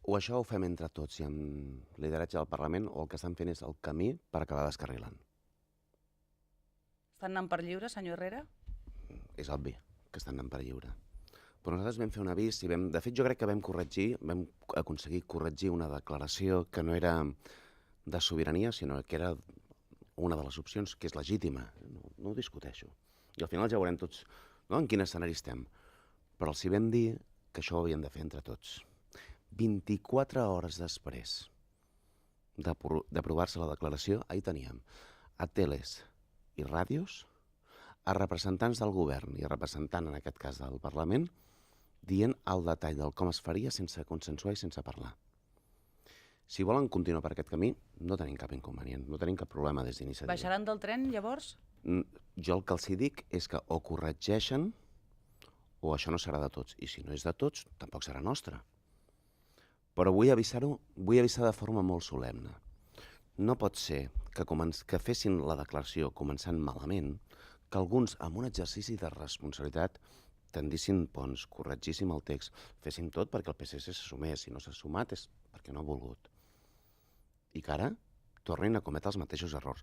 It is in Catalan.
O això ho fem entre tots i amb lideratge del Parlament, o el que estan fent és el camí per acabar descarrilant. Estan anant per lliure, senyor Herrera? És obvi que estan anant per lliure. Però nosaltres vam fer un avís i de fet jo crec que vam aconseguir corregir una declaració que no era de sobirania, sinó que era una de les opcions que és legítima. No ho discuteixo. I al final ja veurem tots en quin escenari estem. Però els hi vam dir que això ho havíem de fer entre tots. 24 hores després d'aprovar-se la declaració, ahir teníem a teles i ràdios, a representants del govern i a representant, en aquest cas, del Parlament, dient el detall del com es faria sense consensuar i sense parlar. Si volen continuar per aquest camí, no tenim cap inconvenient, no tenim cap problema des d'iniciativa. Baixaran del tren, llavors? Jo el que els dic és que o corregeixen o això no serà de tots. I si no és de tots, tampoc serà nostre. Però vull avisar de forma molt solemne. No pot ser que fessin la declaració començant malament, que alguns, amb un exercici de responsabilitat, tendissin, doncs, corregíssim el text, fessin tot perquè el PSC s'assumés. Si no s'ha sumat és perquè no ha volgut. I que ara tornin a cometre els mateixos errors.